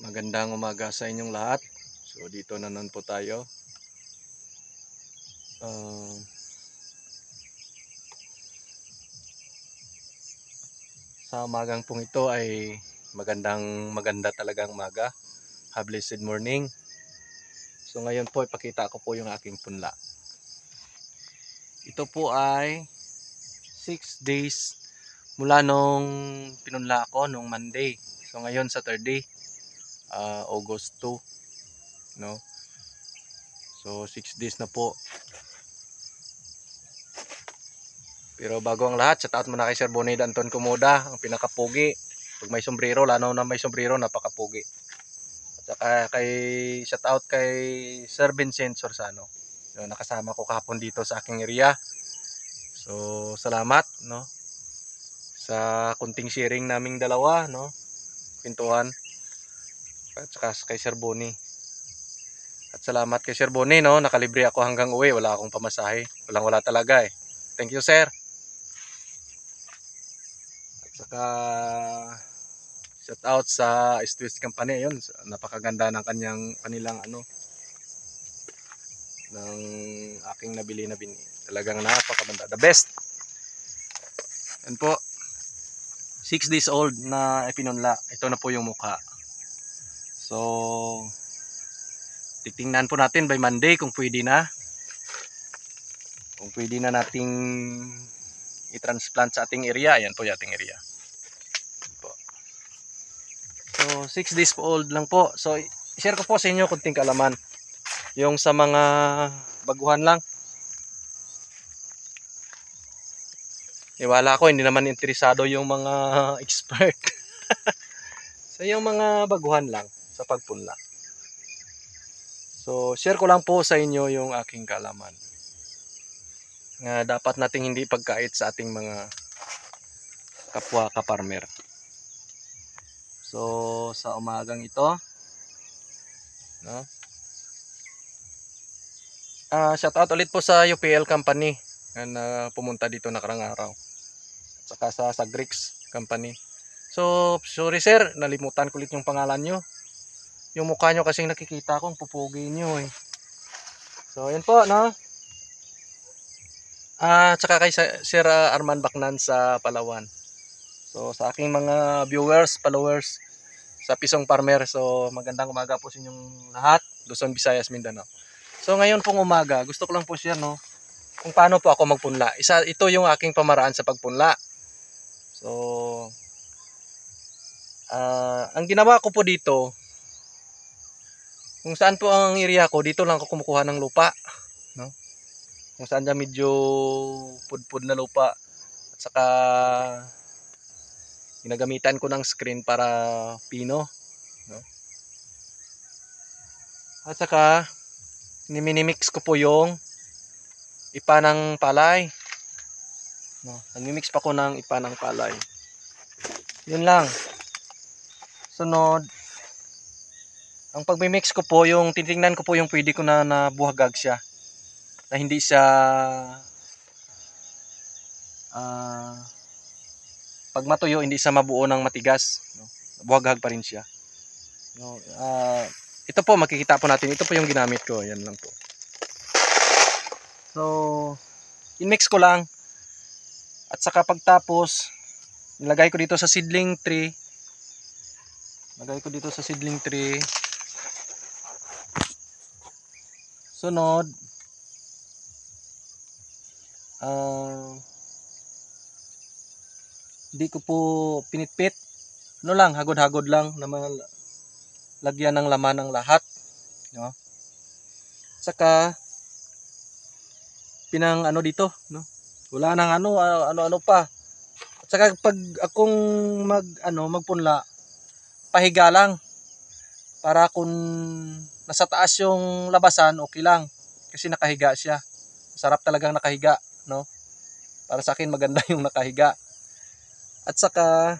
Magandang umaga sa inyong lahat. So dito na naman po tayo. Sa umagang pong ito ay maganda talagang umaga. A blessed morning. So ngayon po ipakita ko po yung aking punla. Ito po ay 6 days mula nung pinunla ako nung Monday. So ngayon Saturday, August 2, no? So 6 days na po. Pero bago ang lahat, shout out muna kay Sir Bonnie Anton Comoda, ang pinakapugi. Pag may sombrero, lalo na may sombrero, napakapugi. At saka shout out kay Sir Vincent Sorsano. So, nakasama ko kahapon dito sa aking area. So salamat, no, sa kunting sharing naming dalawa, no, pintuan. At saka kay Sir Bonnie. At salamat kay Sir Bonnie, no, nakalibre ako hanggang uwi, wala akong pamasahe. Wala talaga eh. Thank you, sir. At saka shout out sa East Company, yun, napakaganda ng kanilang ng aking nabili na bini. Talagang napakaganda, the best. Yan po, 6 days old na ipinunla. Ito na po yung mukha. So titingnan po natin by Monday kung pwede na. Kung pwede na nating i-transplant sa ating area. Ayan po yung ating area. So 6 days po old lang po. So i-share ko po sa inyo kunting kaalaman. Yung sa mga baguhan lang. Iwala ko, hindi naman interesado yung mga expert. So yung mga baguhan lang sa pagpunla. So share ko lang po sa inyo yung aking kaalaman. Nga dapat nating hindi pagkait sa ating mga kapwa kaparmer. So sa umagang ito, no? Shout out ulit po sa UPL company na pumunta dito nakarang araw. At saka sa Sagrix company. So sorry sir, nalimutan ko ulit yung pangalan nyo. Yung mukha nyo kasing nakikita kong pupugi nyo eh. So yun po, no? Tsaka kay Sir Arman Bacnan sa Palawan. So sa aking mga viewers, followers sa Pisong Farmer, so magandang umaga po sa inyong lahat, Luzon, Visayas, Mindanao. So ngayon pong umaga, gusto ko lang po share, no, kung paano po ako magpunla. Ito yung aking pamaraan sa pagpunla. So ang ginawa ko po dito, kung saan po ang area ko, dito lang ako kumukuha ng lupa, no? Kung saan dyan medyo pudpud na lupa. At saka ginagamitan ko ng screen para pino, no? At saka minimix ko po yung ipa ng palay, no? Nagmimix pa ko ng ipa ng palay. Yun lang. Sunod, ang pagmimix ko po, yung titingnan ko po yung pwede ko na nabuhagag siya, na hindi siya pag matuyo hindi siya mabuo ng matigas, no? Buhagag pa rin siya, no? Ito po makikita po natin, ito po yung ginamit ko, yan lang po. So in-mix ko lang, at saka pagtapos nilagay ko dito sa seedling tree. Sunod, hindi ko po pinitpit, ano lang, hagod-hagod lang na lagyan ng laman ng lahat, no? Saka pinang dito, no? Wala nang ano pa. At saka pag akong magpunla, pahiga lang para kung nasa taas yung labasan, okay lang kasi nakahiga siya. Sarap talagang nakahiga, no? Para sa akin maganda yung nakahiga. At saka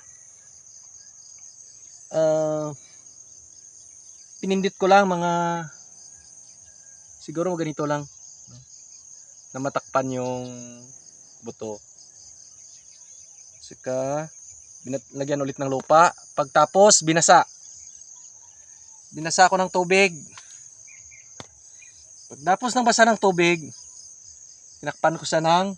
pinindit ko lang mga siguro ganito lang, no? Na matakpan yung buto. Saka lagyan ulit ng lupa, pagtapos binasa. Binasa ko ng tubig. Pagtapos ng basa ng tubig, tinakpan ko siya ng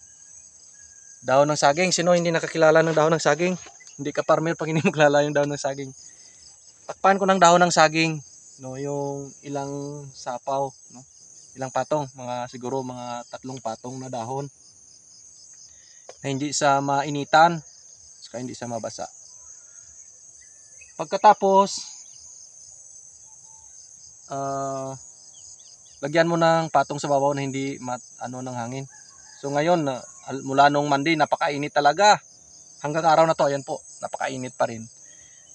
dahon ng saging. Sino hindi nakakilala ng dahon ng saging? Hindi ka farmer pag hindi mo kilala yung dahon ng saging. Takpan ko ng dahon ng saging, no, yung ilang sapaw, no? Ilang patong, siguro mga 3 patong na dahon. Na hindi sa mainitan, saka hindi sa mabasa. Pagkatapos, lagyan mo ng patong sa babaw na hindi ng hangin. So ngayon, mula nung Monday, napakainit talaga. Hanggang araw na to, ayan po, napakainit pa rin.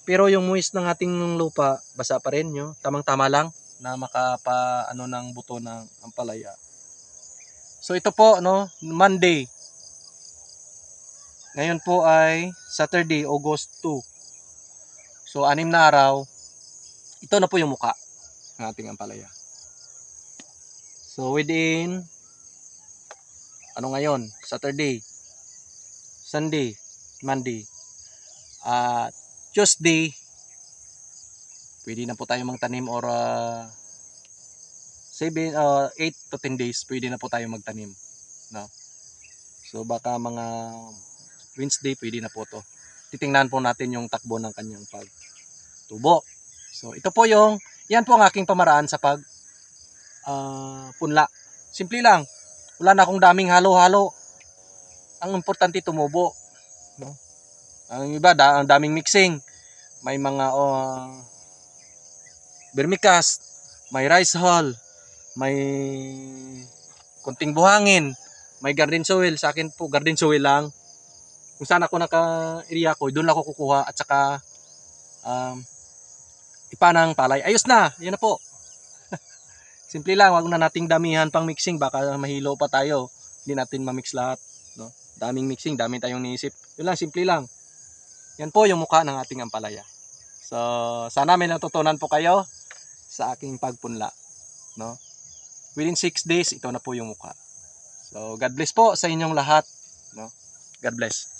Pero yung moist ng ating lupa, basa pa rin, no? Tamang-tama lang na ng buto ng ampalaya. So ito po, no, Monday. Ngayon po ay Saturday, August 2. So 6 na araw, ito na po yung muka ng ating ampalaya. So within ngayon, Saturday, Sunday, Monday, Tuesday, pwede na po tayo magtanim, or 8 to 10 days pwede na po tayo magtanim, no? So baka mga Wednesday pwede na po to. Titingnan po natin yung takbo ng kanyang pagtubo. So ito po yan po ang aking pamaraan sa punla. Simple lang. Wala na akong daming halo-halo. Ang importante tumubo, no? Ang iba, ang daming mixing. May mga vermicast, may rice hull, may kunting buhangin, may garden soil. Sa akin po, garden soil lang. Kung saan ako naka-area ko, doon lang ako kukuha, at saka ipanang palay. Ayos na, yan na po. Simple lang, wag na nating damihan pang mixing, baka mahilo pa tayo. Hindi natin ma-mix lahat, no? Daming mixing, daming tayong niisip. Yun lang, simple lang. Yan po yung mukha ng ating ampalaya. So, sana may natutunan po kayo sa aking pagpunla, no? Within 6 days, ito na po yung mukha. So, God bless po sa inyong lahat, no? God bless.